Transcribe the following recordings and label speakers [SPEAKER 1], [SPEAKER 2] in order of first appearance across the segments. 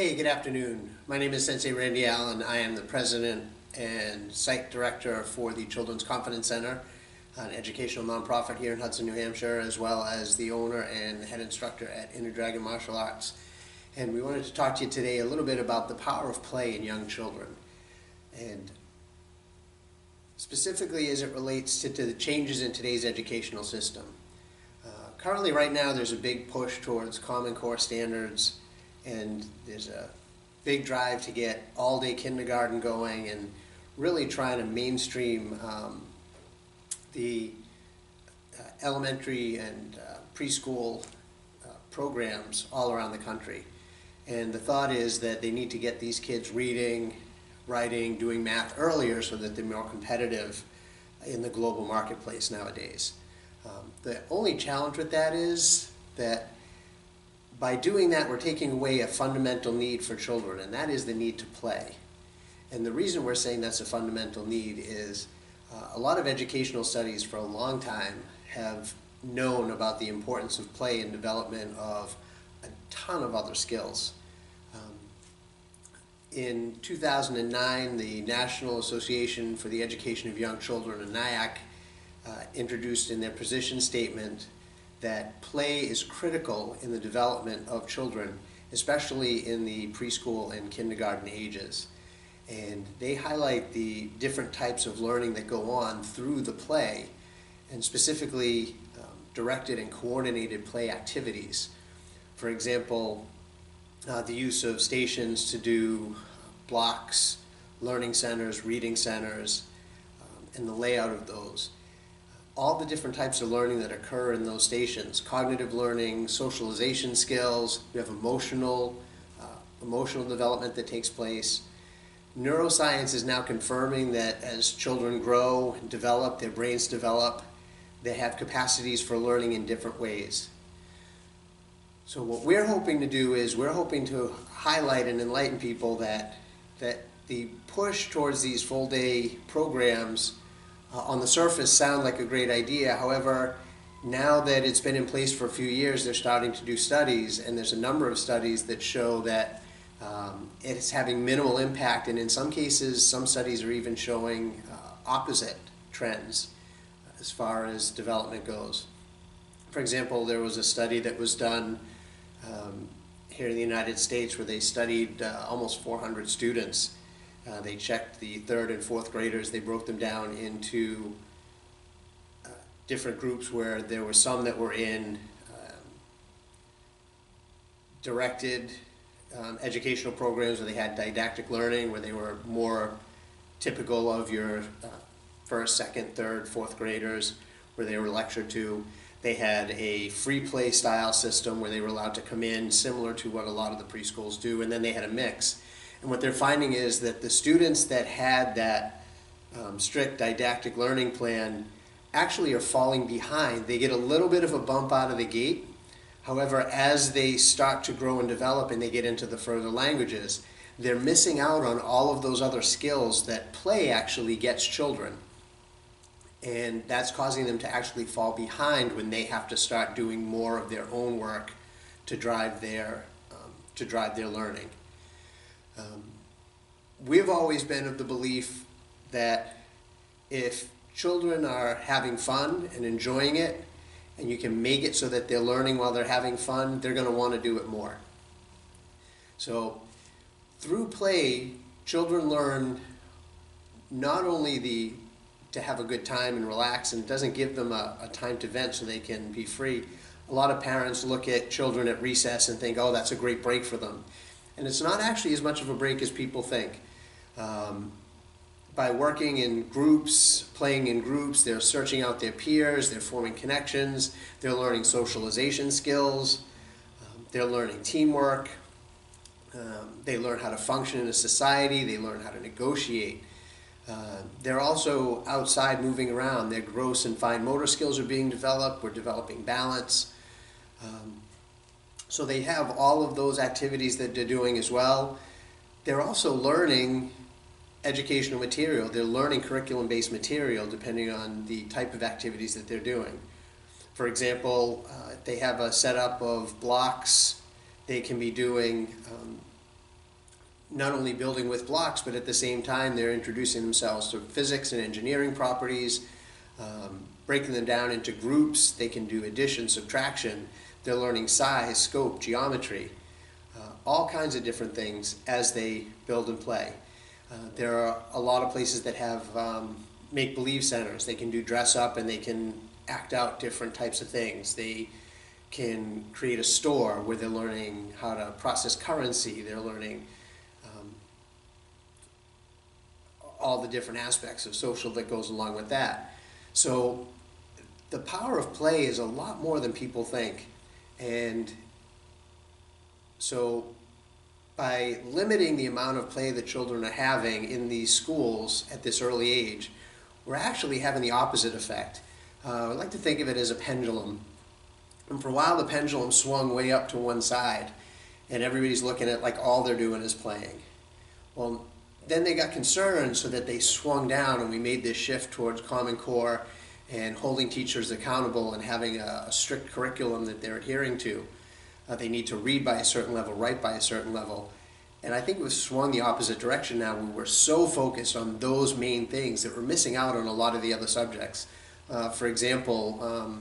[SPEAKER 1] Hey, good afternoon. My name is Sensei Randy Allen. I am the president and site director for the Children's Confidence Center, an educational nonprofit here in Hudson, New Hampshire, as well as the owner and head instructor at Inner Dragon Martial Arts. And we wanted to talk to you today a little bit about the power of play in young children, and specifically as it relates to the changes in today's educational system. Currently, right now, there's a big push towards Common Core standards, and there's a big drive to get all-day kindergarten going and really trying to mainstream the elementary and preschool programs all around the country. And the thought is that they need to get these kids reading, writing, doing math earlier so that they're more competitive in the global marketplace nowadays. The only challenge with that is that by doing that, we're taking away a fundamental need for children, and that is the need to play. And the reason we're saying that's a fundamental need is a lot of educational studies for a long time have known about the importance of play in development of a ton of other skills. In 2009, the National Association for the Education of Young Children, or NIAC, introduced in their position statement that play is critical in the development of children, especially in the preschool and kindergarten ages. And they highlight the different types of learning that go on through the play, and specifically directed and coordinated play activities. For example, the use of stations to do blocks, learning centers, reading centers, and the layout of those. All the different types of learning that occur in those stations: cognitive learning, socialization skills, we have emotional development that takes place. Neuroscience is now confirming that as children grow and develop, their brains develop, they have capacities for learning in different ways. So what we're hoping to do is we're hoping to highlight and enlighten people that the push towards these full-day programs on the surface sound like a great idea. However, now that it's been in place for a few years, they're starting to do studies, and there's a number of studies that show that it's having minimal impact, and in some cases, some studies are even showing opposite trends as far as development goes. For example, there was a study that was done here in the United States where they studied almost 400 students. They checked the third and fourth graders. They broke them down into different groups where there were some that were in directed educational programs where they had didactic learning, where they were more typical of your first, second, third, fourth graders, where they were lectured to. They had a free play style system where they were allowed to come in, similar to what a lot of the preschools do, and then they had a mix. And what they're finding is that the students that had that strict didactic learning plan actually are falling behind. They get a little bit of a bump out of the gate. However, as they start to grow and develop and they get into the further languages, they're missing out on all of those other skills that play actually gets children. And that's causing them to actually fall behind when they have to start doing more of their own work to drive their learning. We've always been of the belief that if children are having fun and enjoying it, and you can make it so that they're learning while they're having fun, they're going to want to do it more. So through play, children learn not only to have a good time and relax, and it doesn't give them a time to vent so they can be free. A lot of parents look at children at recess and think, oh, that's a great break for them. And it's not actually as much of a break as people think. By working in groups, playing in groups, they're searching out their peers, they're forming connections, they're learning socialization skills, they're learning teamwork, they learn how to function in a society, they learn how to negotiate. They're also outside moving around. Their gross and fine motor skills are being developed. We're developing balance. So they have all of those activities that they're doing as well. They're also learning educational material. They're learning curriculum-based material depending on the type of activities that they're doing. For example, if they have a setup of blocks, they can be doing not only building with blocks, but at the same time they're introducing themselves to physics and engineering properties, breaking them down into groups. They can do addition, subtraction. They're learning size, scope, geometry, all kinds of different things as they build and play. There are a lot of places that have make-believe centers. They can do dress up and they can act out different types of things. They can create a store where they're learning how to process currency. They're learning all the different aspects of social that goes along with that. So the power of play is a lot more than people think. And so by limiting the amount of play that children are having in these schools at this early age, we're actually having the opposite effect. I like to think of it as a pendulum. And for a while the pendulum swung way up to one side and everybody's looking at like all they're doing is playing. Well, then they got concerned so that they swung down and we made this shift towards Common Core and holding teachers accountable and having a strict curriculum that they're adhering to. They need to read by a certain level, write by a certain level. And I think we've swung the opposite direction now where we're so focused on those main things that we're missing out on a lot of the other subjects. For example,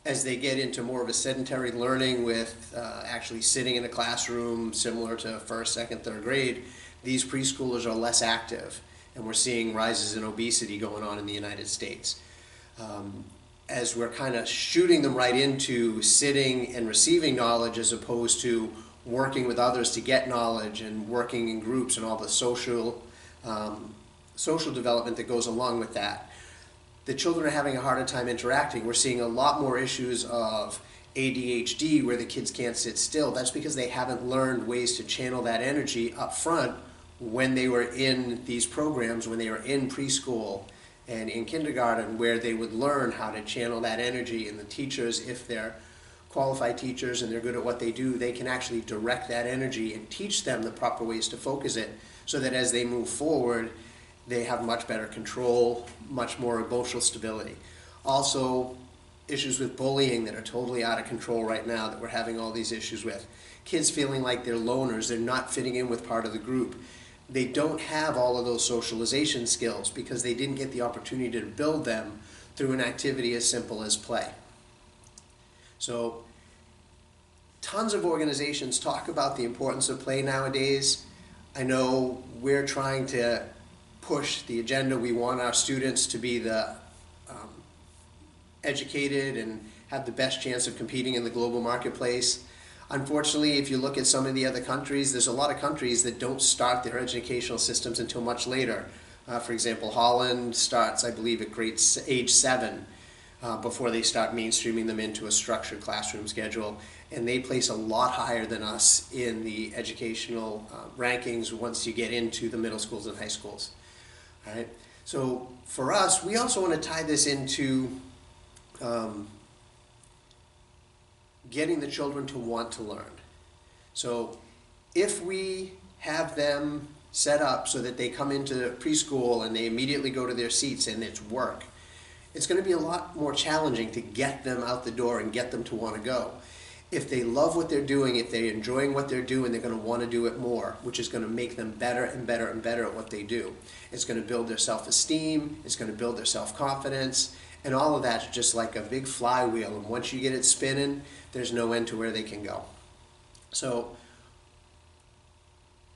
[SPEAKER 1] as they get into more of a sedentary learning with actually sitting in a classroom similar to first, second, third grade, these preschoolers are less active, and we're seeing rises in obesity going on in the United States. As we're kind of shooting them right into sitting and receiving knowledge as opposed to working with others to get knowledge and working in groups and all the social development that goes along with that. The children are having a harder time interacting. We're seeing a lot more issues of ADHD where the kids can't sit still. That's because they haven't learned ways to channel that energy up front when they were in these programs, when they were in preschool and in kindergarten, where they would learn how to channel that energy. And the teachers, if they're qualified teachers and they're good at what they do, they can actually direct that energy and teach them the proper ways to focus it so that as they move forward, they have much better control, much more emotional stability. Also, issues with bullying that are totally out of control right now that we're having all these issues with. Kids feeling like they're loners, they're not fitting in with part of the group. They don't have all of those socialization skills because they didn't get the opportunity to build them through an activity as simple as play. So, tons of organizations talk about the importance of play nowadays. I know we're trying to push the agenda. We want our students to be the educated and have the best chance of competing in the global marketplace. Unfortunately, if you look at some of the other countries, there's a lot of countries that don't start their educational systems until much later. For example, Holland starts, I believe, at age 7 before they start mainstreaming them into a structured classroom schedule. And they place a lot higher than us in the educational rankings once you get into the middle schools and high schools. All right? So for us, we also want to tie this into getting the children to want to learn. So if we have them set up so that they come into preschool and they immediately go to their seats and it's work, it's going to be a lot more challenging to get them out the door and get them to want to go. If they love what they're doing, if they're enjoying what they're doing, they're going to want to do it more, which is going to make them better and better and better at what they do. It's going to build their self-esteem, it's going to build their self-confidence, and all of that's just like a big flywheel, and once you get it spinning, there's no end to where they can go. So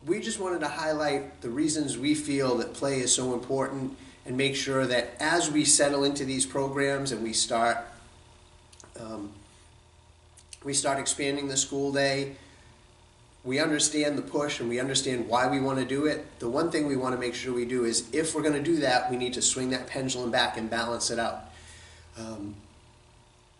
[SPEAKER 1] we just wanted to highlight the reasons we feel that play is so important and make sure that as we settle into these programs and we start expanding the school day, we understand the push and we understand why we want to do it. The one thing we want to make sure we do is if we're going to do that, we need to swing that pendulum back and balance it out.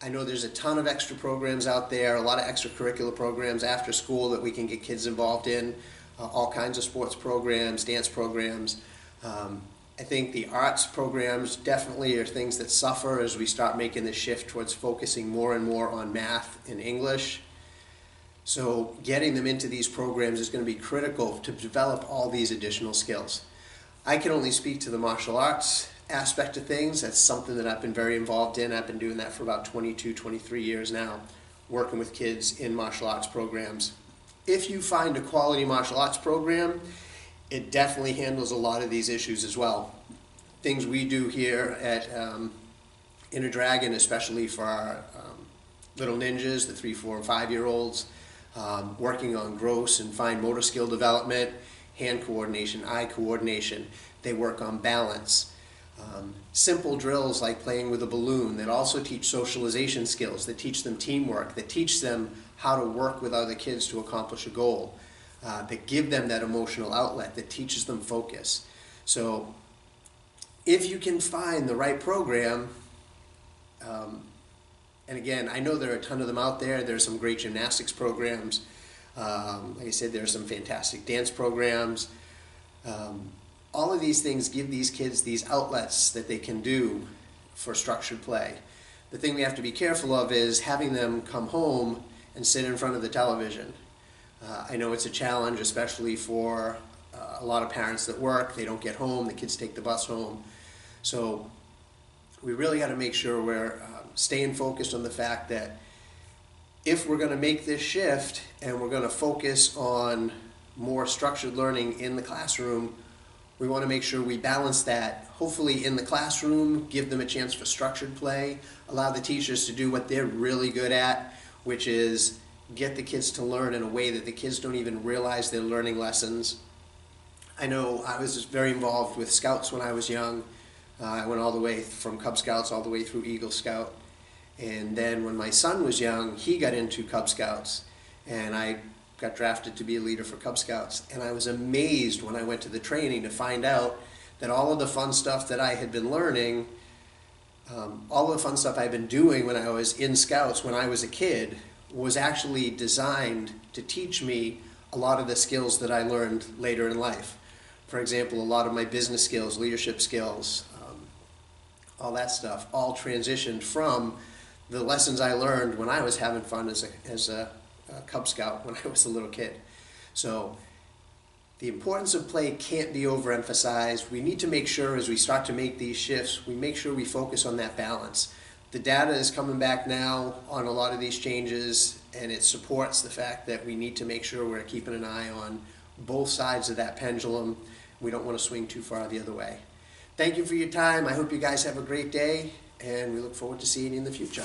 [SPEAKER 1] I know there's a ton of extra programs out there, a lot of extracurricular programs after school that we can get kids involved in, all kinds of sports programs, dance programs. I think the arts programs definitely are things that suffer as we start making the shift towards focusing more and more on math and English. So getting them into these programs is going to be critical to develop all these additional skills. I can only speak to the martial arts aspect of things. That's something that I've been very involved in. I've been doing that for about 22, 23 years now, working with kids in martial arts programs. if you find a quality martial arts program, it definitely handles a lot of these issues as well. Things we do here at Inner Dragon, especially for our little ninjas, the 3, 4, and 5-year-olds, working on gross and fine motor skill development, hand coordination, eye coordination. They work on balance. Simple drills like playing with a balloon that also teach socialization skills, that teach them teamwork, that teach them how to work with other kids to accomplish a goal, that give them that emotional outlet, that teaches them focus. So if you can find the right program, and again, I know there are a ton of them out there. There's some great gymnastics programs. Like I said, there are some fantastic dance programs. All of these things give these kids these outlets that they can do for structured play. The thing we have to be careful of is having them come home and sit in front of the television. I know it's a challenge, especially for a lot of parents that work. They don't get home, the kids take the bus home. So we really got to make sure we're staying focused on the fact that if we're going to make this shift and we're going to focus on more structured learning in the classroom, we want to make sure we balance that, hopefully in the classroom, give them a chance for structured play, allow the teachers to do what they're really good at, which is get the kids to learn in a way that the kids don't even realize they're learning lessons. I know I was very involved with Scouts when I was young. I went all the way from Cub Scouts all the way through Eagle Scout. And then when my son was young, he got into Cub Scouts. And I got drafted to be a leader for Cub Scouts. And I was amazed when I went to the training to find out that all of the fun stuff that I had been learning, all of the fun stuff I'd been doing when I was in Scouts when I was a kid, was actually designed to teach me a lot of the skills that I learned later in life. For example, a lot of my business skills, leadership skills, all that stuff, all transitioned from the lessons I learned when I was having fun as a Cub Scout when I was a little kid. So the importance of play can't be overemphasized. We need to make sure as we start to make these shifts, we make sure we focus on that balance. The data is coming back now on a lot of these changes, and it supports the fact that we need to make sure we're keeping an eye on both sides of that pendulum. We don't want to swing too far the other way. Thank you for your time. I hope you guys have a great day, and we look forward to seeing you in the future.